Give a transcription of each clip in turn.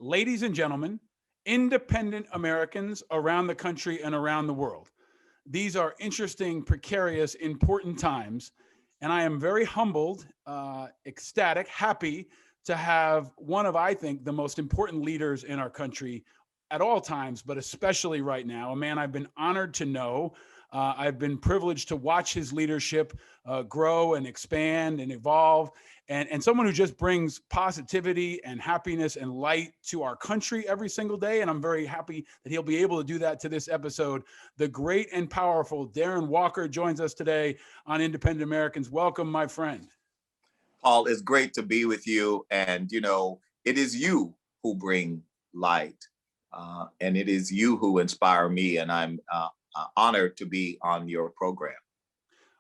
ladies and gentlemen, independent Americans around the country and around the world. These are interesting, precarious, important times. And I am very humbled, ecstatic, happy to have one of, I think, the most important leaders in our country at all times, but especially right now, a man I've been honored to know. I've been privileged to watch his leadership grow and expand and evolve, and someone who just brings positivity and happiness and light to our country every single day. And I'm very happy that he'll be able to do that to this episode. The great and powerful Darren Walker joins us today on Independent Americans. Welcome, my friend. Paul, it's great to be with you. And, it is you who bring light, and it is you who inspire me. And I'm honored to be on your program.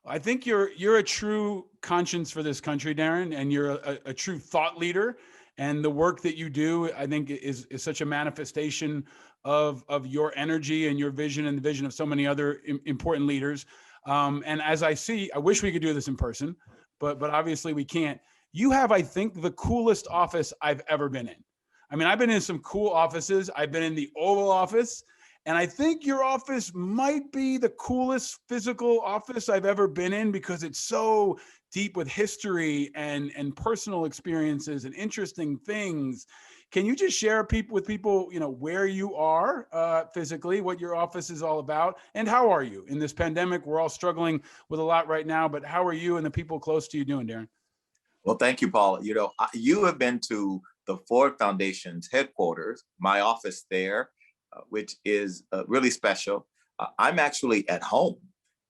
I think you're a true conscience for this country, Darren, and you're a true thought leader. And the work that you do, I think, is such a manifestation of your energy and your vision and the vision of so many other important leaders. And as I see, I wish we could do this in person, but obviously we can't. You have, I think, the coolest office I've ever been in. I mean, I've been in some cool offices. I've been in the Oval Office. And I think your office might be the coolest physical office I've ever been in because it's so deep with history and personal experiences and interesting things. Can you just share with people, where you are physically, what your office is all about, and how are you in this pandemic? We're all struggling with a lot right now, but how are you and the people close to you doing, Darren? Well, thank you, Paul. You have been to the Ford Foundation's headquarters, my office there, which is really special. I'm actually at home,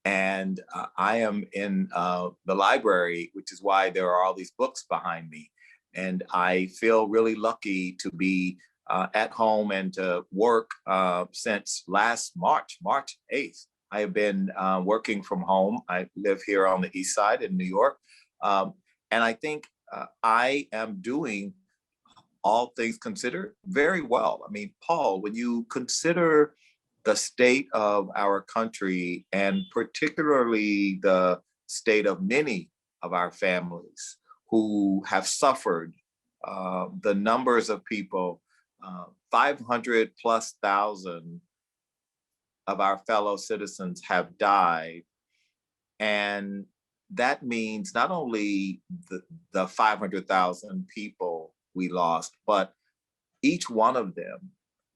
and I am in the library, which is why there are all these books behind me. And I feel really lucky to be at home and to work since last March 8th. I have been working from home. I live here on the East Side in New York. And I think I am doing, all things considered, very well. I mean, Paul, when you consider the state of our country, and particularly the state of many of our families who have suffered, the numbers of people, 500 plus thousand of our fellow citizens have died. And that means not only the 500,000 people we lost, but each one of them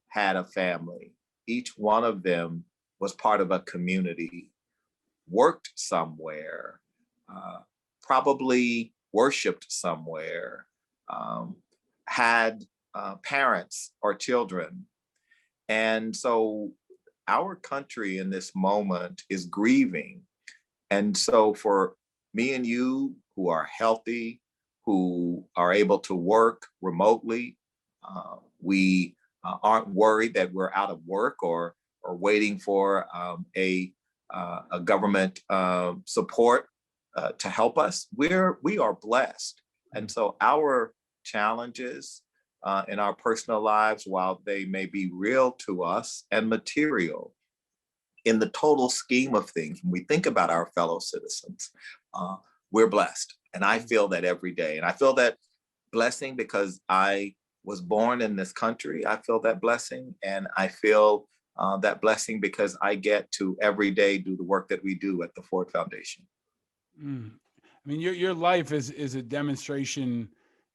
had a family. Each one of them was part of a community, worked somewhere, probably worshiped somewhere, had parents or children. And so our country in this moment is grieving. And so for me and you who are healthy, who are able to work remotely, we aren't worried that we're out of work or waiting for a government support to help us. We are blessed. And so our challenges in our personal lives, while they may be real to us and material, in the total scheme of things, when we think about our fellow citizens, we're blessed. And I feel that every day. And I feel that blessing because I was born in this country. I feel that blessing. And I feel that blessing because I get to every day do the work that we do at the Ford Foundation. I mean, your life is a demonstration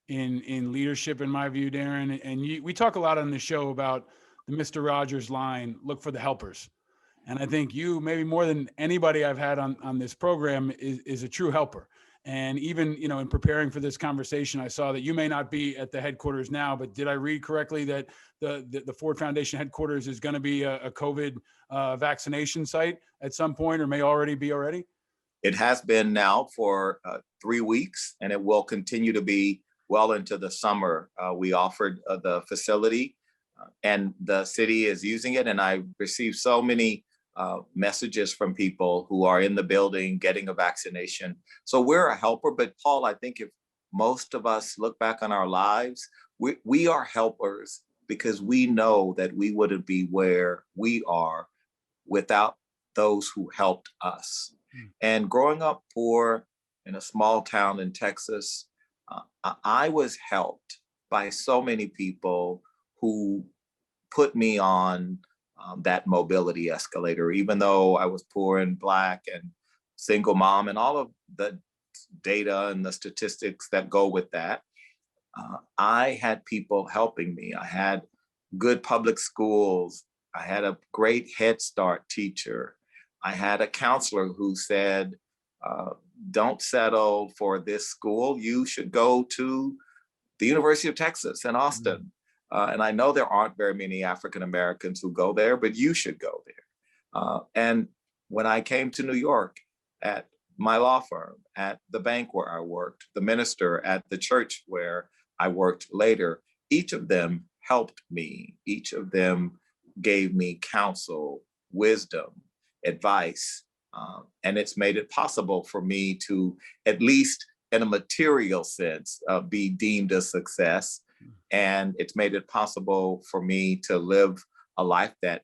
in leadership, in my view, Darren. And we talk a lot on the show about the Mr. Rogers line, look for the helpers. And I think you, maybe more than anybody I've had on this program, is a true helper. And even, in preparing for this conversation, I saw that you may not be at the headquarters now, but did I read correctly that the Ford Foundation headquarters is going to be a COVID vaccination site at some point, or may already be already? It has been now for 3 weeks, and it will continue to be well into the summer. We offered the facility, and the city is using it. And I received so many messages from people who are in the building getting a vaccination. So we're a helper. But Paul, I think if most of us look back on our lives, we are helpers because we know that we wouldn't be where we are without those who helped us. And growing up poor in a small town in Texas, I was helped by so many people who put me on that mobility escalator, even though I was poor and Black and single mom and all of the data and the statistics that go with that. I had people helping me. I had good public schools. I had a great Head Start teacher. I had a counselor who said, don't settle for this school. You should go to the University of Texas in Austin. And I know there aren't very many African Americans who go there, but you should go there. And when I came to New York at my law firm, at the bank where I worked, the minister at the church where I worked later, each of them helped me. Each of them gave me counsel, wisdom, advice. And it's made it possible for me to, at least in a material sense, be deemed a success. And it's made it possible for me to live a life that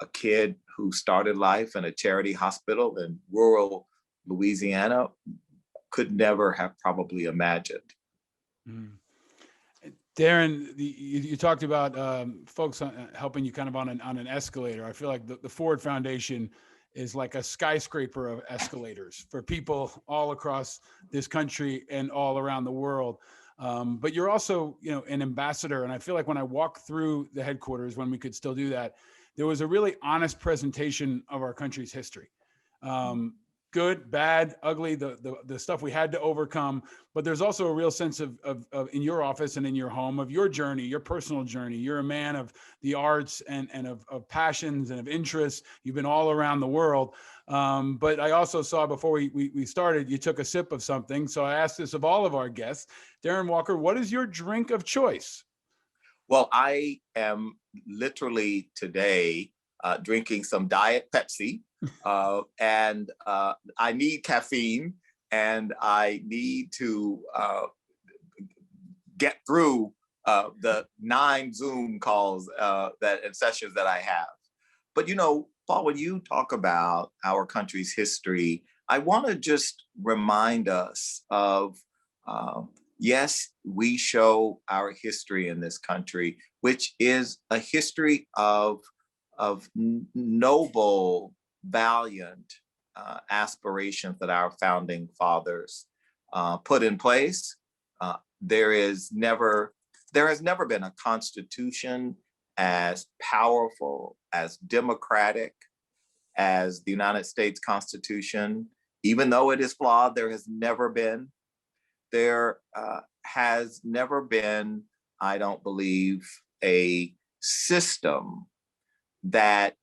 a kid who started life in a charity hospital in rural Louisiana could never have probably imagined. Darren, you talked about folks helping you kind of on an escalator. I feel like the Ford Foundation is like a skyscraper of escalators for people all across this country and all around the world. But you're also, an ambassador. And I feel like when I walked through the headquarters, when we could still do that, there was a really honest presentation of our country's history. Good, bad, ugly, the stuff we had to overcome. But there's also a real sense of in your office and in your home of your journey, your personal journey. You're a man of the arts and of passions and of interests. You've been all around the world. But I also saw before we started, you took a sip of something. So I asked this of all of our guests. Darren Walker, what is your drink of choice? Well, I am literally today drinking some Diet Pepsi. And I need caffeine, and I need to get through the 9 Zoom calls and sessions that I have. But Paul, when you talk about our country's history, I want to just remind us of, yes, we show our history in this country, which is a history of noble, valiant aspirations that our founding fathers put in place. There has never been a constitution as powerful, as democratic as the United States Constitution. Even though it is flawed, there has never been, I don't believe, a system that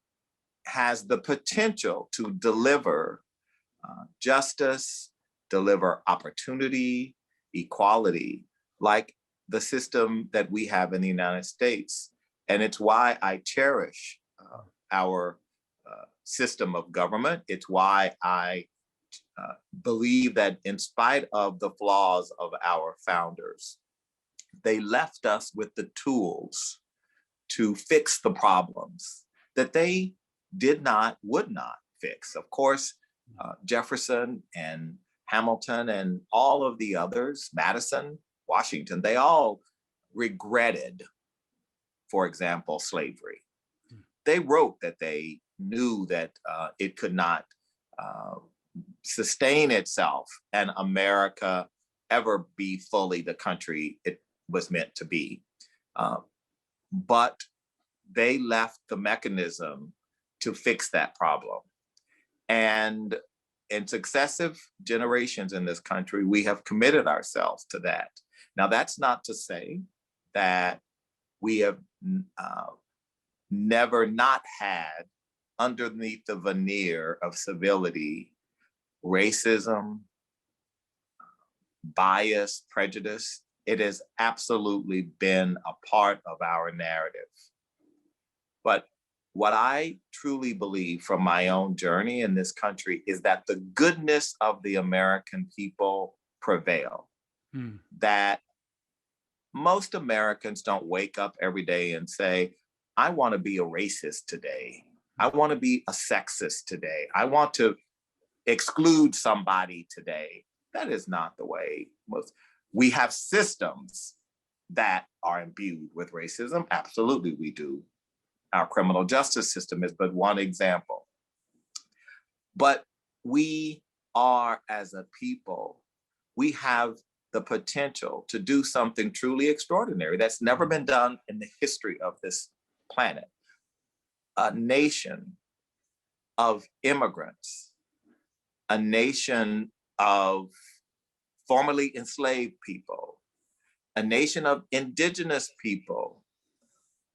has the potential to deliver justice, deliver opportunity, equality, like the system that we have in the United States. And it's why I cherish our system of government. It's why I believe that in spite of the flaws of our founders, they left us with the tools to fix the problems that they would not fix. Of course, Jefferson and Hamilton and all of the others, Madison, Washington, they all regretted, for example, slavery. They wrote that they knew that it could not sustain itself and America ever be fully the country it was meant to be. But they left the mechanism to fix that problem. And in successive generations in this country, we have committed ourselves to that. Now, that's not to say that we have never not had underneath the veneer of civility, racism, bias, prejudice. It has absolutely been a part of our narrative. But what I truly believe from my own journey in this country is that the goodness of the American people prevail. That most Americans don't wake up every day and say, I want to be a racist today. I want to be a sexist today. I want to exclude somebody today. That is not the way we have systems that are imbued with racism? Absolutely, we do. Our criminal justice system is but one example. But we are, as a people, we have the potential to do something truly extraordinary that's never been done in the history of this planet. A nation of immigrants, a nation of formerly enslaved people, a nation of indigenous people,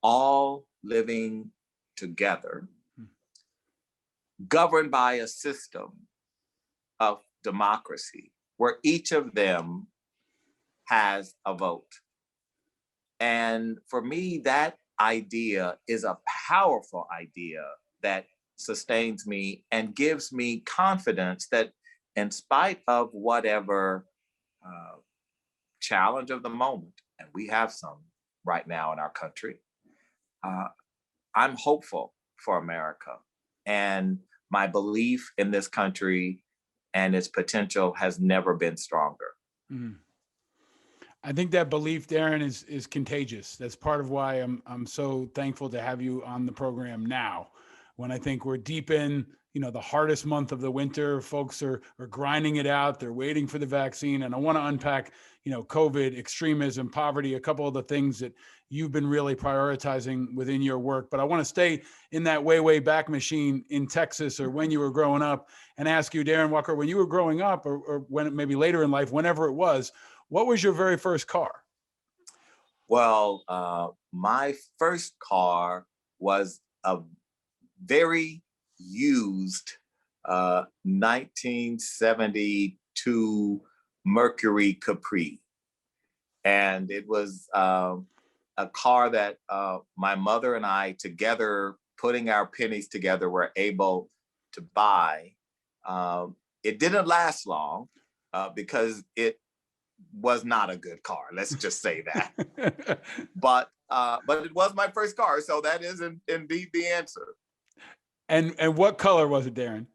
all living together, governed by a system of democracy where each of them has a vote. And for me, that idea is a powerful idea that sustains me and gives me confidence that in spite of whatever challenge of the moment, and we have some right now in our country, I'm hopeful for America. And my belief in this country and its potential has never been stronger. Mm. I think that belief, Darren, is contagious. That's part of why I'm so thankful to have you on the program now, when I think we're deep in, the hardest month of the winter. Folks are grinding it out. They're waiting for the vaccine. And I want to unpack, COVID, extremism, poverty, a couple of the things that you've been really prioritizing within your work. But I want to stay in that way back machine in Texas, or when you were growing up, and ask you, Darren Walker, when you were growing up, or when maybe later in life, whenever it was, what was your very first car? Well, my first car was a very used 1972 Mercury Capri. And it was a car that my mother and I, together, putting our pennies together, were able to buy. It didn't last long because it was not a good car. Let's just say that. But it was my first car, so that is indeed the answer. And what color was it, Darren?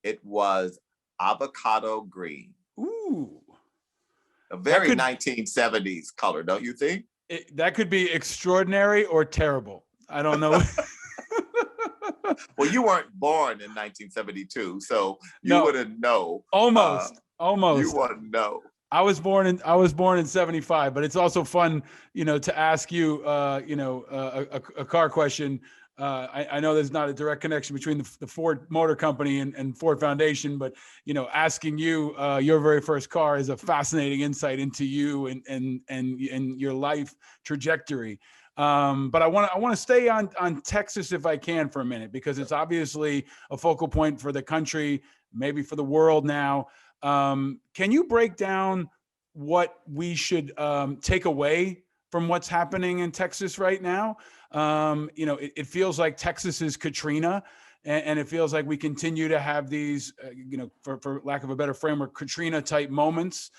It was avocado green. Ooh, a very 1970s color, don't you think? That could be extraordinary or terrible. I don't know. Well, you weren't born in 1972, so you wouldn't know. Almost. You wouldn't know. I was born in 75, but it's also fun, to ask you, a car question. I know there's not a direct connection between the Ford Motor Company and Ford Foundation, but, asking you your very first car is a fascinating insight into you and your life trajectory. But I want to stay on Texas if I can for a minute, because it's obviously a focal point for the country, maybe for the world now. Can you break down what we should take away from what's happening in Texas right now? It feels like Texas is Katrina, and it feels like we continue to have these, for lack of a better framework, Katrina type moments.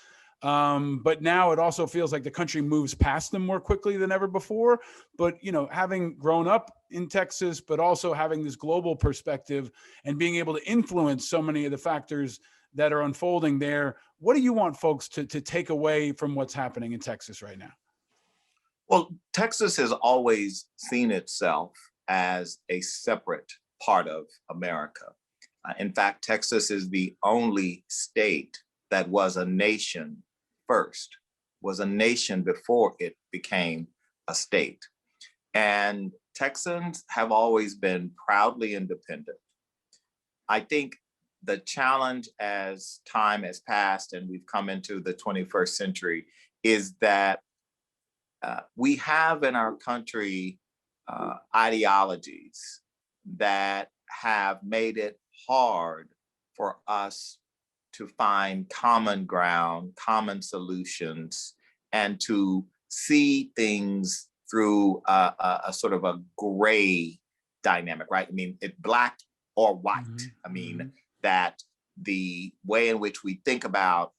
But now it also feels like the country moves past them more quickly than ever before. But, having grown up in Texas, but also having this global perspective and being able to influence so many of the factors that are unfolding there, what do you want folks to take away from what's happening in Texas right now? Well, Texas has always seen itself as a separate part of America. In fact, Texas is the only state that was a nation first, was a nation before it became a state. And Texans have always been proudly independent. I think the challenge, as time has passed and we've come into the 21st century, is that we have in our country ideologies that have made it hard for us to find common ground, common solutions, and to see things through a sort of a gray dynamic, right? I mean, it's black or white. Mm-hmm. I mean, that the way in which we think about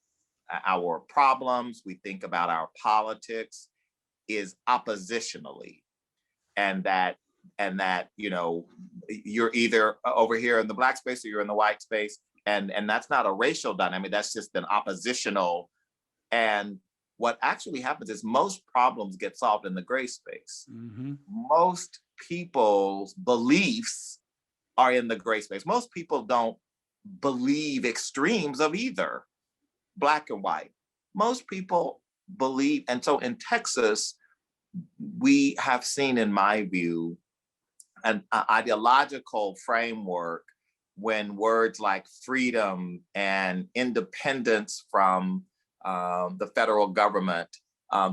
our problems, we think about our politics, is oppositionally, and that you're either over here in the black space or you're in the white space, and that's not a racial dynamic. That's just an oppositional. And what actually happens is most problems get solved in the gray space. Mm-hmm. Most people's beliefs are in the gray space. Most people don't believe extremes of either black and white. Most people believe, and so in Texas, we have seen, in my view, an ideological framework when words like freedom and independence from the federal government,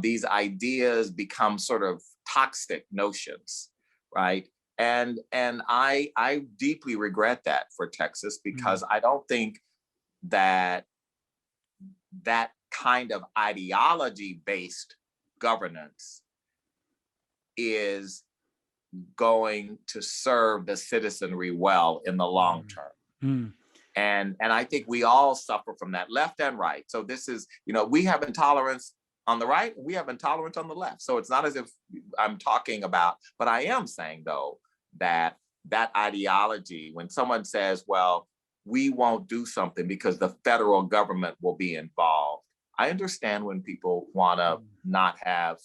these ideas become sort of toxic notions, right? And I deeply regret that for Texas, because I don't think that that kind of ideology-based governance is going to serve the citizenry well in the long term. And I think we all suffer from that, left and right. So this is, we have intolerance on the right, we have intolerance on the left. So it's not as if I'm talking about, but I am saying though, that ideology, when someone says, well, we won't do something because the federal government will be involved. I understand when people want to not have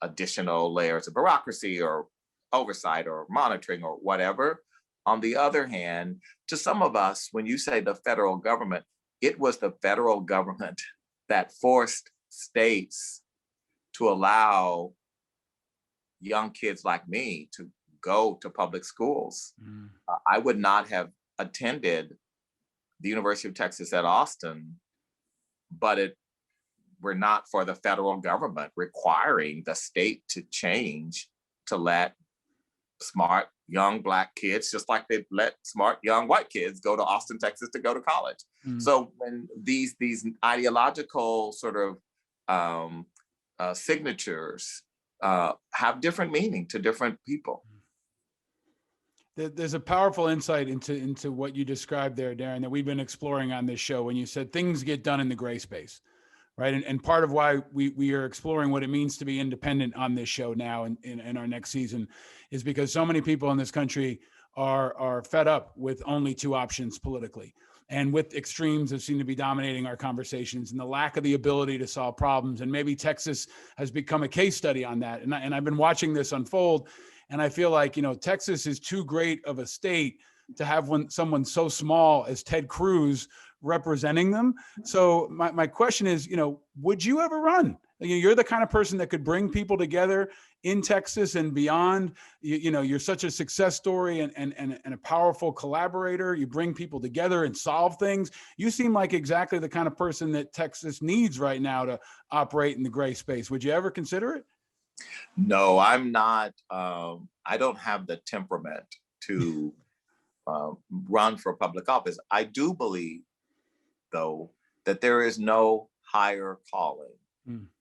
additional layers of bureaucracy or oversight or monitoring or whatever. On the other hand, to some of us, when you say the federal government, it was the federal government that forced states to allow young kids like me to go to public schools. I would not have attended the University of Texas at Austin, but it were not for the federal government requiring the state to change to let smart young Black kids, just like they let smart young white kids go to Austin, Texas to go to college. So when these ideological sort of signatures have different meaning to different people. There's a powerful insight into what you described there, Darren, that we've been exploring on this show when you said things get done in the gray space, right? And part of why we are exploring what it means to be independent on this show now in our next season is because so many people in this country are fed up with only two options politically, and with extremes that seem to be dominating our conversations and the lack of the ability to solve problems. And maybe Texas has become a case study on that. And I've been watching this unfold. And I feel like, Texas is too great of a state to have someone so small as Ted Cruz representing them. So my question is, would you ever run? You're the kind of person that could bring people together in Texas and beyond. You're such a success story and a powerful collaborator. You bring people together and solve things. You seem like exactly the kind of person that Texas needs right now to operate in the gray space. Would you ever consider it? No, I'm not. I don't have the temperament to run for public office. I do believe, though, that there is no higher calling,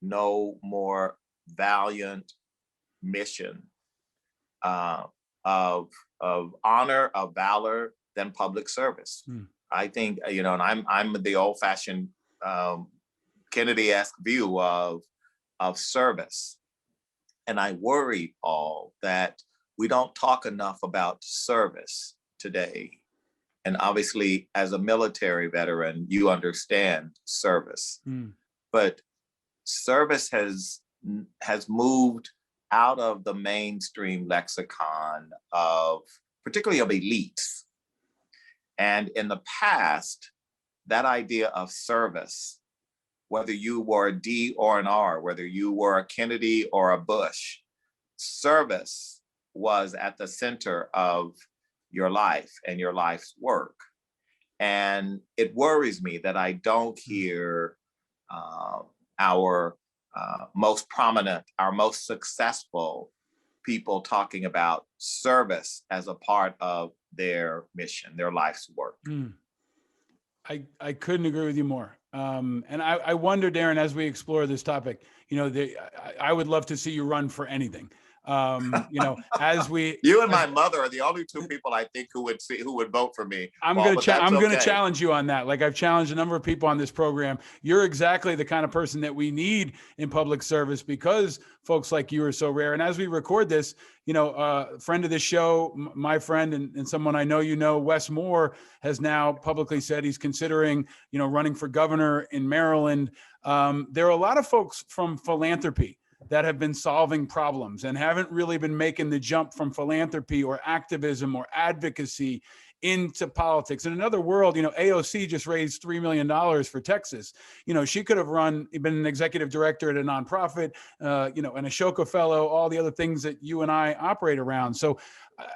no more valiant mission of honor, of valor than public service. I think, and I'm the old-fashioned Kennedy-esque view of service. And I worry, Paul, that we don't talk enough about service today. And obviously, as a military veteran, you understand service. But service has moved out of the mainstream lexicon particularly of elites. And in the past, that idea of service, whether you were a D or an R, whether you were a Kennedy or a Bush, service was at the center of your life and your life's work. And it worries me that I don't hear our most prominent, our most successful people talking about service as a part of their mission, their life's work. I couldn't agree with you more. And I wonder, Darren, as we explore this topic, I would love to see you run for anything. As we, You and my mother are the only two people I think who would vote for me, I'm Paul, but that's going to okay. challenge you on that. Like I've challenged a number of people on this program. You're exactly the kind of person that we need in public service because folks like you are so rare. And as we record this, friend of this show, my friend and someone I know, Wes Moore, has now publicly said he's considering, running for governor in Maryland. There are a lot of folks from philanthropy that have been solving problems and haven't really been making the jump from philanthropy or activism or advocacy into politics. In another world, AOC just raised $3 million for Texas. She could have been an executive director at a nonprofit, an Ashoka fellow, all the other things that you and I operate around. So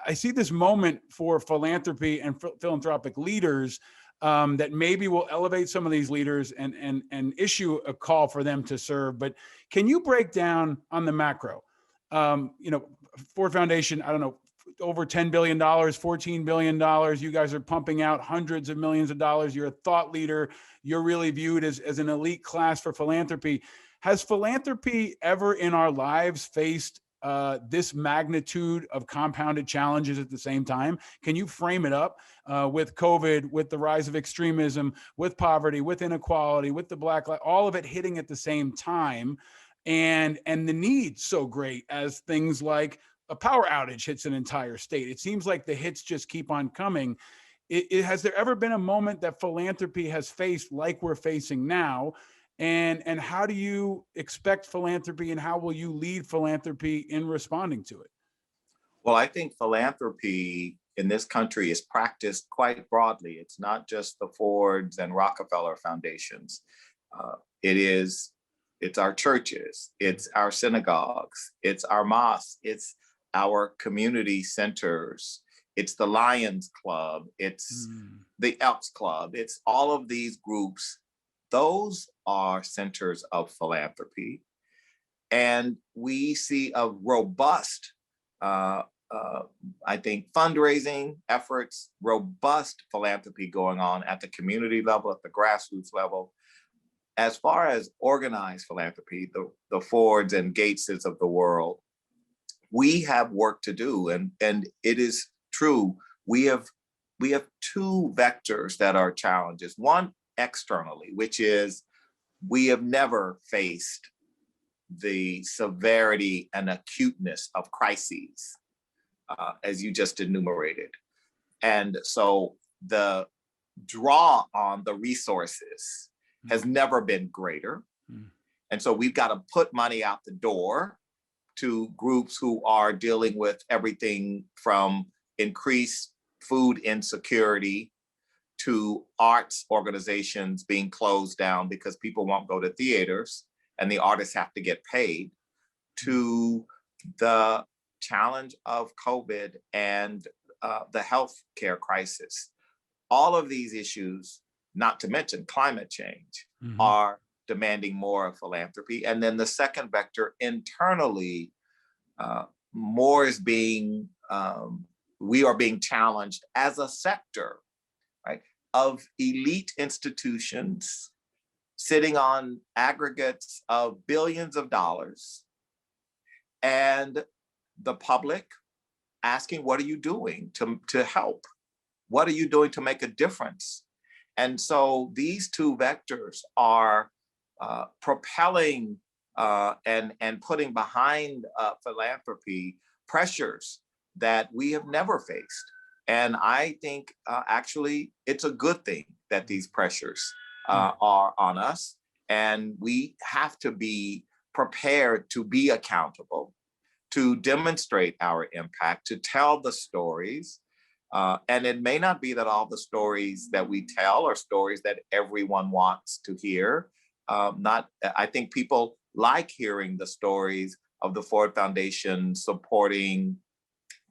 I see this moment for philanthropy and philanthropic leaders that maybe will elevate some of these leaders and issue a call for them to serve. But can you break down on the macro? Ford Foundation, I don't know, over $10 billion, $14 billion. You guys are pumping out hundreds of millions of dollars. You're a thought leader. You're really viewed as an elite class for philanthropy. Has philanthropy ever in our lives faced this magnitude of compounded challenges at the same time? Can you frame it up with COVID, with the rise of extremism, with poverty, with inequality, with the Black Lives, all of it hitting at the same time, and the need so great as things like a power outage hits an entire state? It seems like the hits just keep on coming. Has there ever been a moment that philanthropy has faced like we're facing now? And how do you expect philanthropy and how will you lead philanthropy in responding to it? Well, I think philanthropy in this country is practiced quite broadly. It's not just the Fords and Rockefeller foundations. It's our churches, it's our synagogues, it's our mosques, it's our community centers, it's the Lions Club, it's the Elks Club, it's all of these groups. Those are centers of philanthropy. And we see a robust, I think, fundraising efforts, robust philanthropy going on at the community level, at the grassroots level. As far as organized philanthropy, the Fords and Gateses of the world, we have work to do. And it is true, we have two vectors that are challenges. One, externally, which is we have never faced the severity and acuteness of crises, as you just enumerated. And so the draw on the resources has never been greater. And so we've got to put money out the door to groups who are dealing with everything from increased food insecurity to arts organizations being closed down because people won't go to theaters and the artists have to get paid, to the challenge of COVID and the healthcare crisis. All of these issues, not to mention climate change, are demanding more of philanthropy. And then the second vector, internally, more is being, we are being challenged as a sector, right, of elite institutions sitting on aggregates of billions of dollars, and the public asking, what are you doing to help? What are you doing to make a difference? And so these two vectors are propelling and putting behind philanthropy pressures that we have never faced. And I think actually it's a good thing that these pressures are on us. And we have to be prepared to be accountable, to demonstrate our impact, to tell the stories. And it may not be that all the stories that we tell are stories that everyone wants to hear. I think people like hearing the stories of the Ford Foundation supporting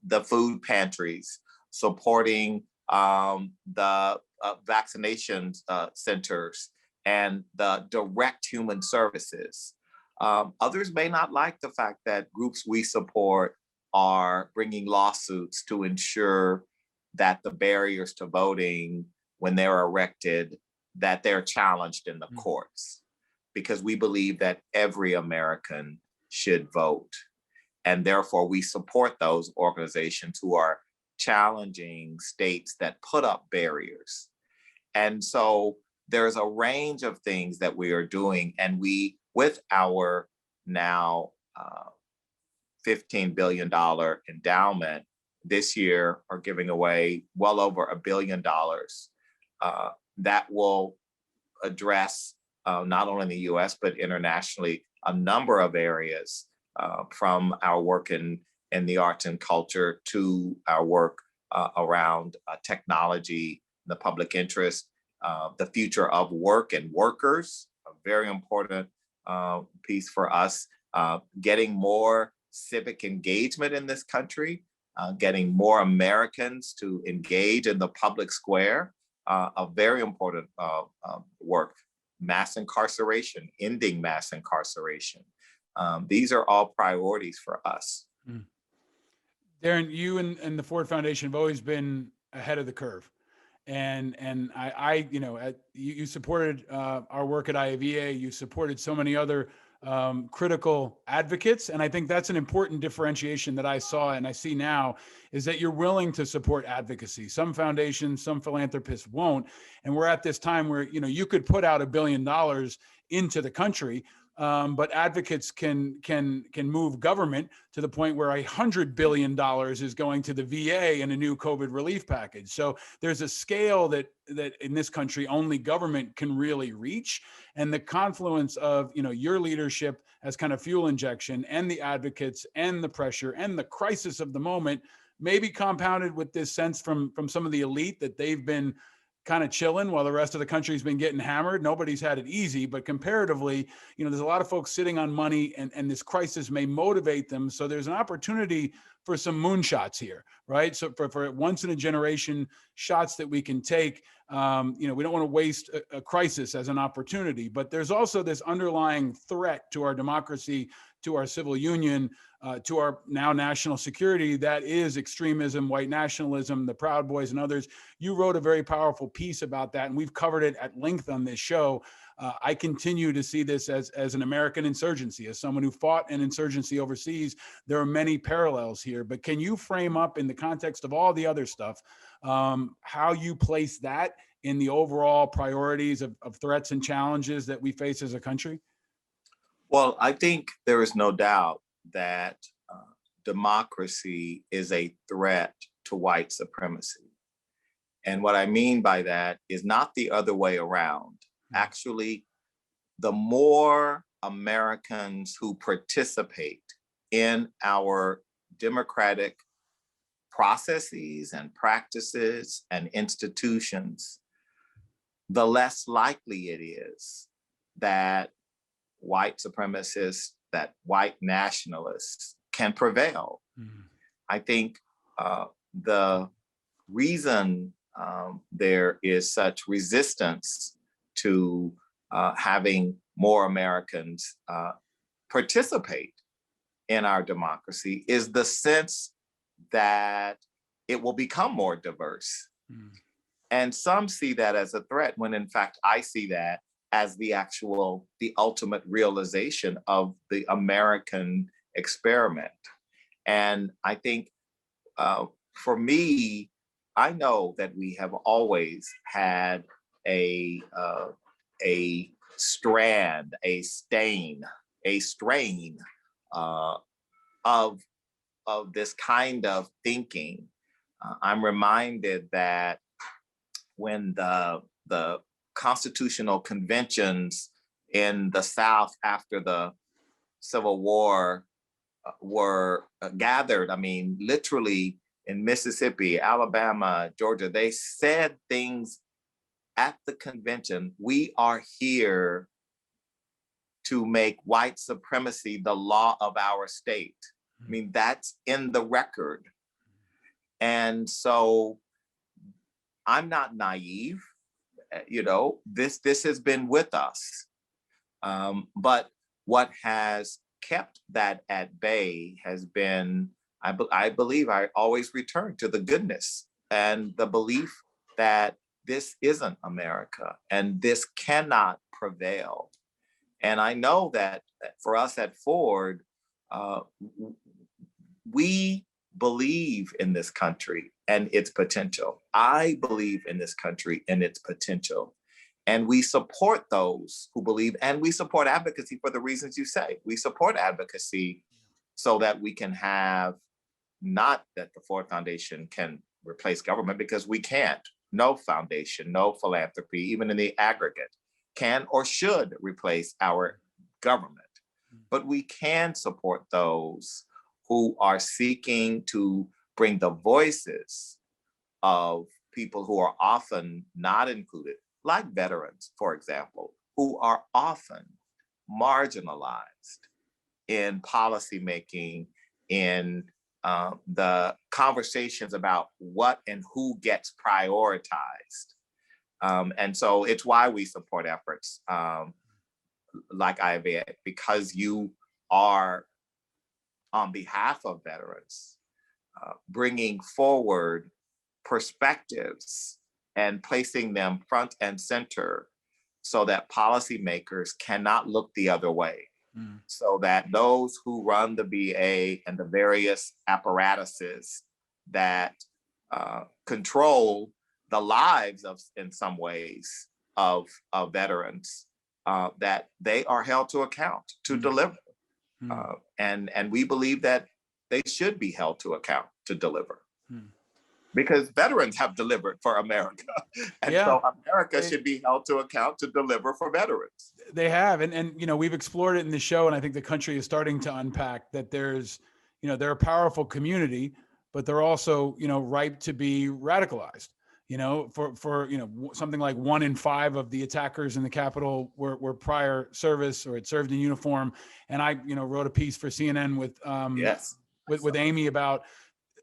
the food pantries, supporting the vaccination centers and the direct human services. Others may not like the fact that groups we support are bringing lawsuits to ensure that the barriers to voting, when they're erected, that they're challenged in the courts, because we believe that every American should vote. And therefore, we support those organizations who are challenging states that put up barriers. And so there's a range of things that we are doing. And we, with our now $15 billion endowment, this year are giving away well over $1 billion that will address not only in the US, but internationally, a number of areas from our work in the arts and culture to our work around technology, the public interest, the future of work and workers, a very important piece for us, getting more civic engagement in this country, getting more Americans to engage in the public square, a very important work, mass incarceration, ending mass incarceration. These are all priorities for us. Mm. Darren, you and the Ford Foundation have always been ahead of the curve. And you supported our work at IAVA. You supported so many other critical advocates. And I think that's an important differentiation that I saw and I see now, is that you're willing to support advocacy. Some foundations, some philanthropists won't. And we're at this time where, you could put out $1 billion into the country, but advocates can move government to the point where $100 billion is going to the VA in a new COVID relief package. So there's a scale that in this country only government can really reach, and the confluence of your leadership as kind of fuel injection and the advocates and the pressure and the crisis of the moment, maybe compounded with this sense from some of the elite that they've been kind of chilling while the rest of the country's been getting hammered. Nobody's had it easy, but comparatively, there's a lot of folks sitting on money, and this crisis may motivate them. So there's an opportunity for some moonshots here, right? So for once in a generation shots that we can take. We don't want to waste a crisis as an opportunity, but there's also this underlying threat to our democracy, to our civil union, to our now national security, that is extremism, white nationalism, the Proud Boys and others. You wrote a very powerful piece about that, and we've covered it at length on this show. I continue to see this as an American insurgency. As someone who fought an insurgency overseas, there are many parallels here. But can you frame up, in the context of all the other stuff, how you place that in the overall priorities of threats and challenges that we face as a country? Well, I think there is no doubt that democracy is a threat to white supremacy. And what I mean by that is not the other way around. Actually, the more Americans who participate in our democratic processes and practices and institutions, the less likely it is that white supremacists, that white nationalists can prevail. Mm-hmm. I think the reason there is such resistance to having more Americans participate in our democracy is the sense that it will become more diverse. Mm. And some see that as a threat, when in fact I see that as the ultimate realization of the American experiment. And I think for me, I know that we have always had a strain of this kind of thinking. I'm reminded that when the constitutional conventions in the South after the Civil War were gathered, I mean, literally in Mississippi, Alabama, Georgia, they said things at the convention: we are here to make white supremacy the law of our state. I mean, that's in the record. And so I'm not naive, this has been with us. But what has kept that at bay has been, I believe I always return to the goodness and the belief that this isn't America and this cannot prevail. And I know that for us at Ford, we believe in this country and its potential. I believe in this country and its potential. And we support those who believe, and we support advocacy for the reasons you say. We support advocacy so that we can have, not that the Ford Foundation can replace government, because we can't. No foundation, no philanthropy, even in the aggregate, can or should replace our government. But we can support those who are seeking to bring the voices of people who are often not included, like veterans, for example, who are often marginalized in policymaking, in the conversations about what and who gets prioritized. And so it's why we support efforts like IVA, because you are, on behalf of veterans, bringing forward perspectives and placing them front and center so that policymakers cannot look the other way. So that those who run the VA and the various apparatuses that control the lives of, in some ways, of veterans, that they are held to account to deliver. And we believe that they should be held to account to deliver. Because veterans have delivered for America. And so America should be held to account to deliver for veterans. They have. And you know, we've explored it in the show, and I think the country is starting to unpack that there's, you know, they're a powerful community, but they're also, you know, ripe to be radicalized. You know, for you know, something like 1 in 5 of the attackers in the Capitol were prior service or had served in uniform. And I, you know, wrote a piece for CNN with Amy about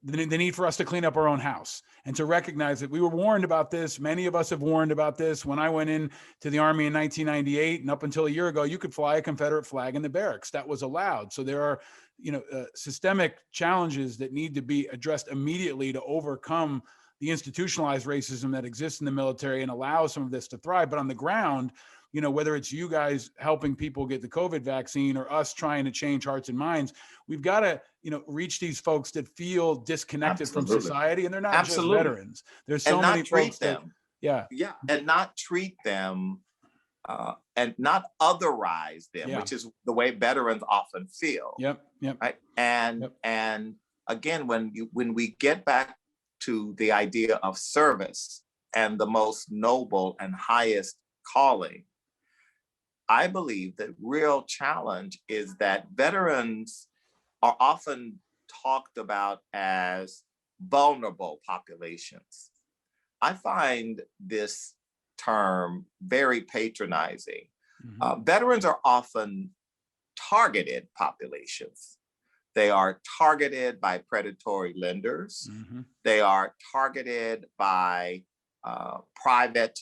the need for us to clean up our own house and to recognize that we were warned about this. Many of us have warned about this. When I went in to the Army in 1998 and up until a year ago, you could fly a Confederate flag in the barracks. That was allowed. So there are, you know, systemic challenges that need to be addressed immediately to overcome the institutionalized racism that exists in the military and allow some of this to thrive. But on the ground, you know, whether it's you guys helping people get the COVID vaccine or us trying to change hearts and minds, we've got to, you know, reach these folks that feel disconnected from society, and they're not just veterans. There's so many folks that, and not treat them and not otherize them, which is the way veterans often feel. Right. And again, when we get back to the idea of service and the most noble and highest calling, I believe the real challenge is that veterans are often talked about as vulnerable populations. I find this term very patronizing. Veterans are often targeted populations. They are targeted by predatory lenders. They are targeted by private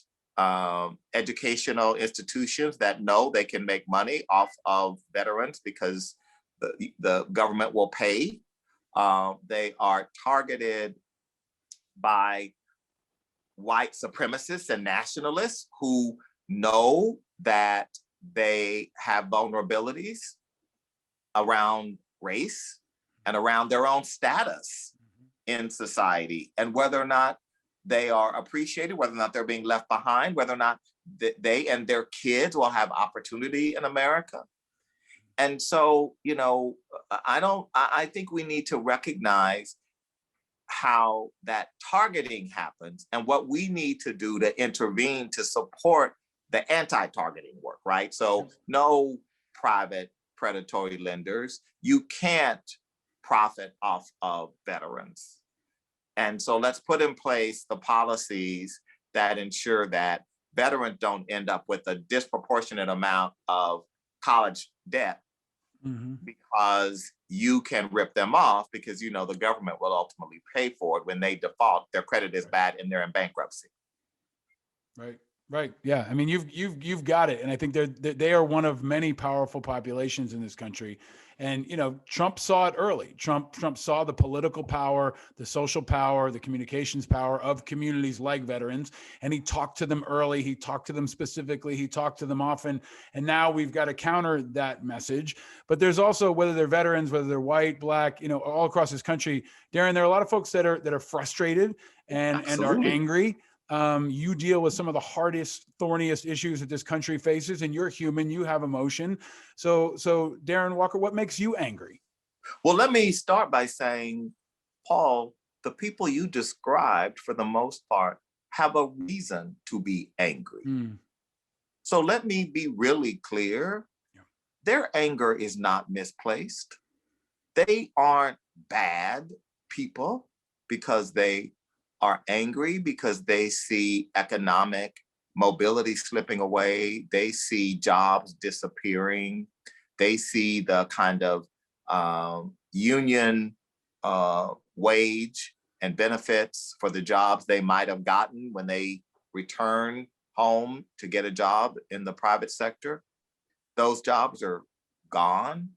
educational institutions that know they can make money off of veterans because the government will pay. They are targeted by white supremacists and nationalists who know that they have vulnerabilities around race and around their own status in society, and whether or not they are appreciated, whether or not they're being left behind, whether or not they and their kids will have opportunity in America. And so, you know, I think we need to recognize how that targeting happens and what we need to do to intervene to support the anti-targeting work, right? So no private predatory lenders. You can't profit off of veterans. And so let's put in place the policies that ensure that veterans don't end up with a disproportionate amount of college debt because you can rip them off because, you know, the government will ultimately pay for it when they default. Their credit is bad and they're in bankruptcy. Right. Right. Yeah. I mean, you've got it. And I think they are one of many powerful populations in this country. And, you know, Trump saw it early. Trump saw the political power, the social power, the communications power of communities like veterans. And he talked to them early. He talked to them specifically. He talked to them often. And now we've got to counter that message. But there's also, whether they're veterans, whether they're white, black, you know, all across this country, Darren, there are a lot of folks that are frustrated and are Absolutely. angry. You deal with some of the hardest, thorniest issues that this country faces, and you're human. You have emotion. So Darren Walker, what makes you angry? Well, let me start by saying, Paul, the people you described, for the most part, have a reason to be angry. Mm. So let me be really clear. Yeah. Their anger is not misplaced. They aren't bad people because they are angry, because they see economic mobility slipping away. They see jobs disappearing. They see the kind of union wage and benefits for the jobs they might have gotten when they return home to get a job in the private sector. Those jobs are gone,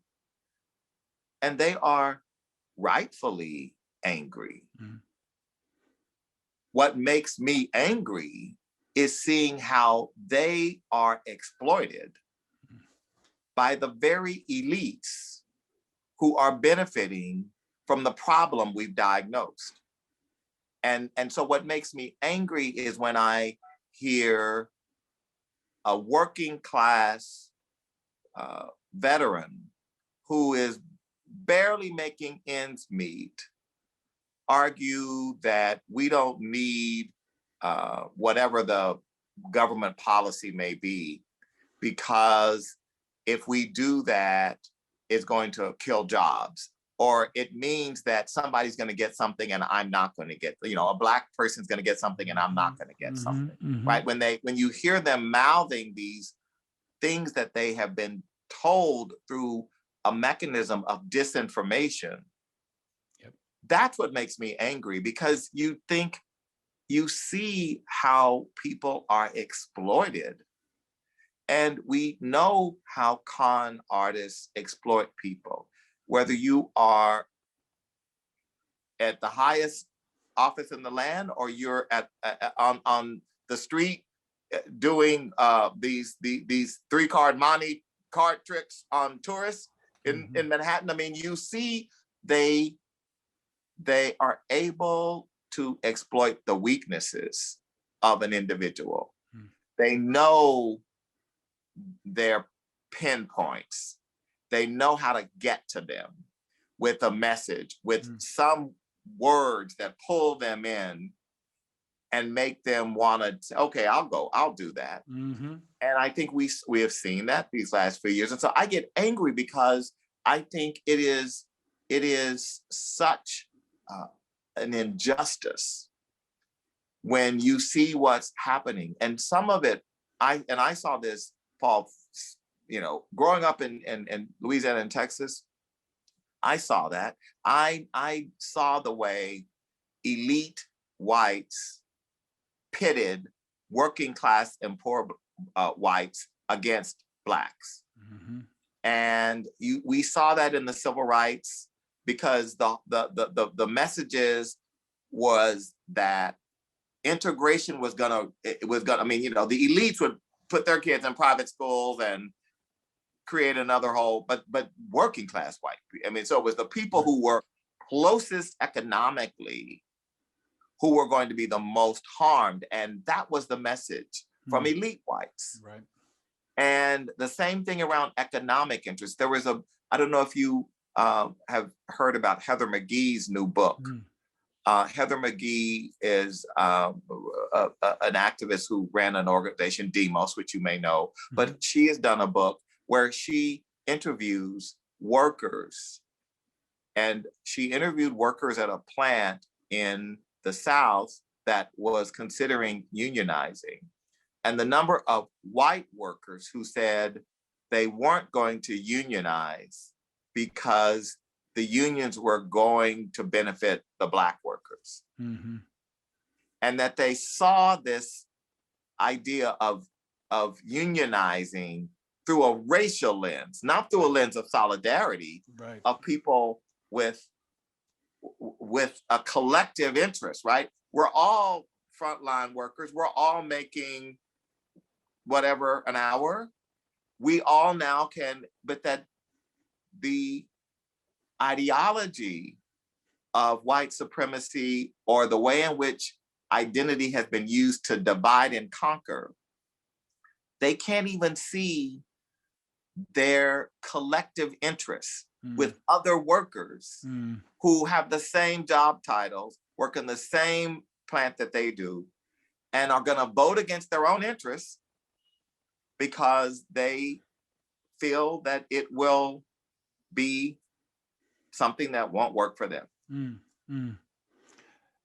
and they are rightfully angry. Mm. What makes me angry is seeing how they are exploited by the very elites who are benefiting from the problem we've diagnosed. And so what makes me angry is when I hear a working class veteran who is barely making ends meet argue that we don't need whatever the government policy may be, because if we do that, it's going to kill jobs, or it means that somebody's going to get something and I'm not going to get, you know, a Black person's going to get something and I'm not going to get something, right? When you hear them mouthing these things that they have been told through a mechanism of disinformation, that's what makes me angry, because you see how people are exploited. And we know how con artists exploit people, whether you are at the highest office in the land or you're on the street doing these 3-card Monte card tricks on tourists in Manhattan. I mean, you see they are able to exploit the weaknesses of an individual. They know their pinpoints. They know how to get to them with a message, with some words that pull them in and make them want to say, okay, I'll do that. And I think we have seen that these last few years. And so I get angry because I think it is such an injustice when you see what's happening. And some of it, I saw this, Paul, you know, growing up in Louisiana and Texas, I saw that. I saw the way elite whites pitted working class and poor whites against Blacks. And we saw that in the civil rights, because the messages was that integration was gonna, I mean, you know, the elites would put their kids in private schools and create another whole, but working class white, I mean, so it was the people who were closest economically who were going to be the most harmed. And that was the message from elite whites. Right. And the same thing around economic interest. There was I don't know if you have heard about Heather McGhee's new book. Heather McGhee is an activist who ran an organization, Demos, which you may know, but she has done a book where she interviews workers. And she interviewed workers at a plant in the South that was considering unionizing. And the number of white workers who said they weren't going to unionize because the unions were going to benefit the Black workers. And that they saw this idea of unionizing through a racial lens, not through a lens of solidarity, Right. of people with a collective interest, right? We're all frontline workers. We're all making whatever an hour. We all now can, but that the ideology of white supremacy, or the way in which identity has been used to divide and conquer, they can't even see their collective interests with other workers who have the same job titles, work in the same plant that they do, and are going to vote against their own interests because they feel that it will be something that won't work for them.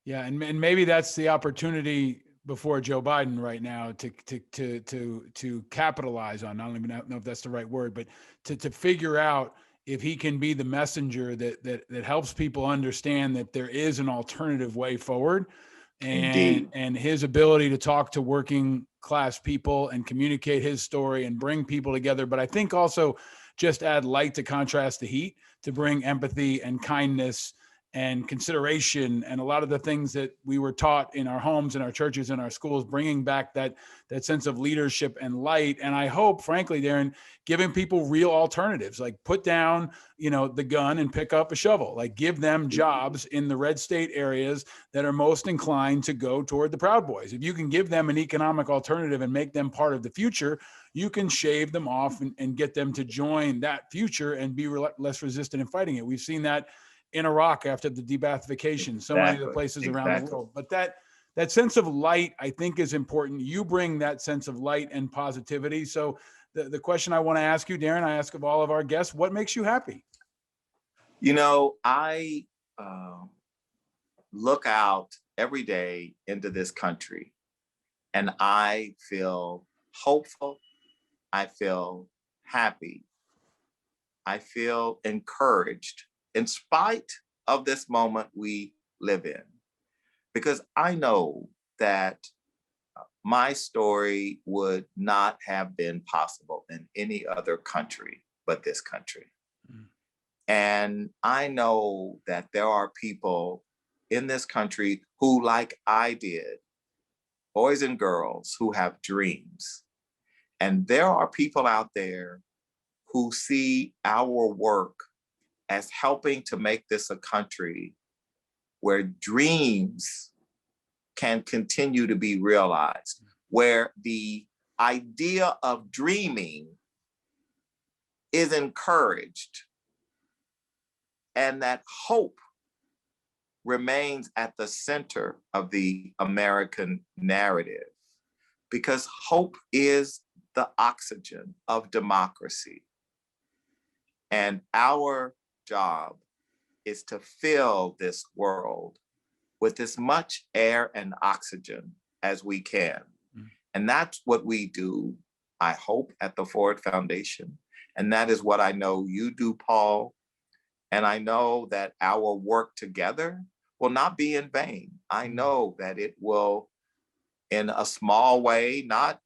Yeah, and maybe that's the opportunity before Joe Biden right now to capitalize on. I don't even know if that's the right word, but to figure out if he can be the messenger that helps people understand that there is an alternative way forward, and his ability to talk to working class people and communicate his story and bring people together. But I think also just add light to contrast the heat, to bring empathy and kindness and consideration and a lot of the things that we were taught in our homes and our churches and our schools, bringing back that sense of leadership and light. And I hope, frankly, Darren, giving people real alternatives, like put down, the gun and pick up a shovel, like give them jobs in the red state areas that are most inclined to go toward the Proud Boys. If you can give them an economic alternative and make them part of the future, you can shave them off and get them to join that future and be less resistant in fighting it. We've seen that in Iraq after the debathification, so many of the places around the world. But that sense of light, I think, is important. You bring that sense of light and positivity. So the question I want to ask you, Darren, I ask of all of our guests, what makes you happy? I look out every day into this country and I feel hopeful. I feel happy. I feel encouraged in spite of this moment we live in, because I know that my story would not have been possible in any other country but this country. And I know that there are people in this country who, like I did, boys and girls who have dreams. And there are people out there who see our work as helping to make this a country where dreams can continue to be realized, where the idea of dreaming is encouraged, and that hope remains at the center of the American narrative, because hope is the oxygen of democracy. And our job is to fill this world with as much air and oxygen as we can. And that's what we do, I hope, at the Ford Foundation. And that is what I know you do, Paul. And I know that our work together will not be in vain. I know that it will, in a small way, not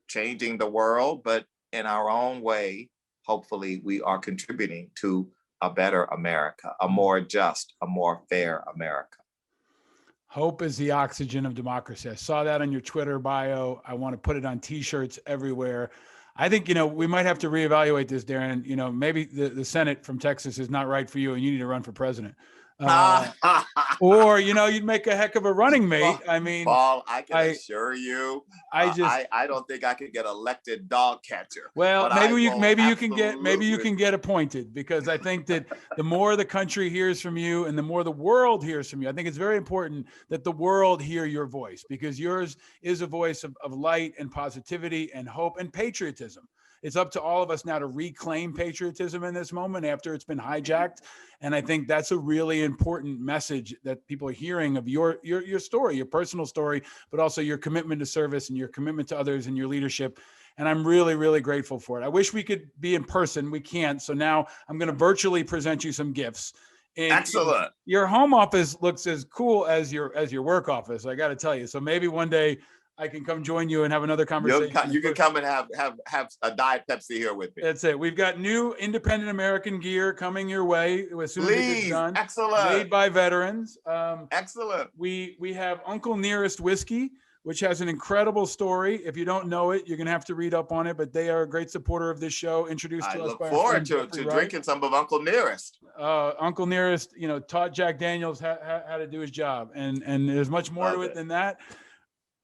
changing the world, but in our own way, hopefully we are contributing to a better America, a more just, a more fair America. Hope is the oxygen of democracy. I saw that on your Twitter bio. I want to put it on t-shirts everywhere. I think, we might have to reevaluate this, Darren. Maybe the Senate from Texas is not right for you and you need to run for president. Or, you'd make a heck of a running mate. I mean, Paul, I can assure you, I don't think I could get elected dog catcher. Well, maybe you can get appointed, because I think that the more the country hears from you and the more the world hears from you, I think it's very important that the world hear your voice, because yours is a voice of light and positivity and hope and patriotism. It's up to all of us now to reclaim patriotism in this moment after it's been hijacked. And I think that's a really important message that people are hearing of your story, your personal story, but also your commitment to service and your commitment to others and your leadership. And I'm really, really grateful for it. I wish we could be in person. We can't. So now I'm going to virtually present you some gifts. And excellent. Your home office looks as cool as your work office, I got to tell you. So maybe one day I can come join you and have another conversation. You can come and have a Diet Pepsi here with me. That's it. We've got new independent American gear coming your way as soon as it gets done. Excellent. Made by veterans. Excellent. We have Uncle Nearest Whiskey, which has an incredible story. If you don't know it, you're going to have to read up on it, but they are a great supporter of this show, introduced to us by our friend I look forward to drinking some of Uncle Nearest. Uncle Nearest, taught Jack Daniels how to do his job. And there's much more to it than that.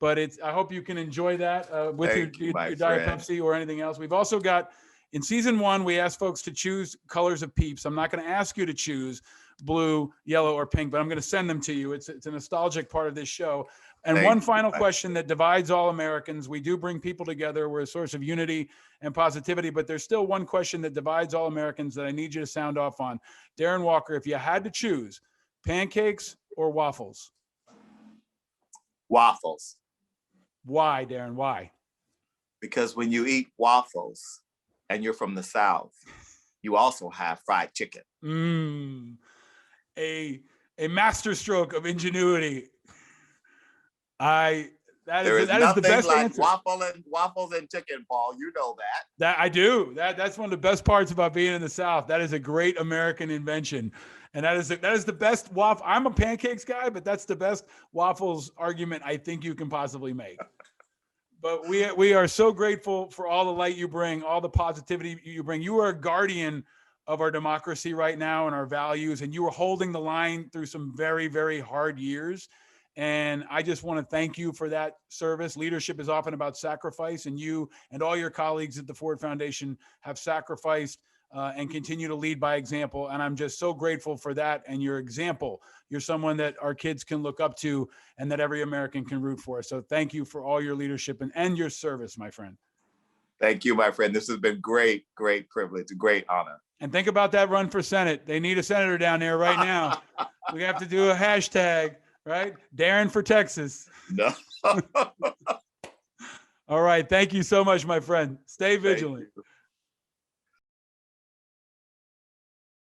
But I hope you can enjoy that with your Diet Pepsi or anything else. We've also got, in season 1, we asked folks to choose colors of Peeps. I'm not going to ask you to choose blue, yellow, or pink, but I'm going to send them to you. It's a nostalgic part of this show. And one final question that divides all Americans. We do bring people together. We're a source of unity and positivity, but there's still one question that divides all Americans that I need you to sound off on. Darren Walker, if you had to choose, pancakes or waffles? Waffles. Why, Darren? Why? Because when you eat waffles and you're from the South, you also have fried chicken. A masterstroke of ingenuity. That is the best like answer. Waffles and chicken, Paul. You know that. That I do. That's one of the best parts about being in the South. That is a great American invention. And that is the best waffle. I'm a pancakes guy, but that's the best waffles argument I think you can possibly make. But we are so grateful for all the light you bring, all the positivity you bring. You are a guardian of our democracy right now and our values, and you are holding the line through some very, very hard years. And I just want to thank you for that service. Leadership is often about sacrifice, and you and all your colleagues at the Ford Foundation have sacrificed and continue to lead by example. And I'm just so grateful for that and your example. You're someone that our kids can look up to and that every American can root for. So thank you for all your leadership and your service, my friend. Thank you, my friend. This has been great privilege, a great honor. And think about that run for Senate. They need a senator down there right now. We have to do a hashtag, right? Darren for Texas. No. All right. Thank you so much, my friend. Stay vigilant.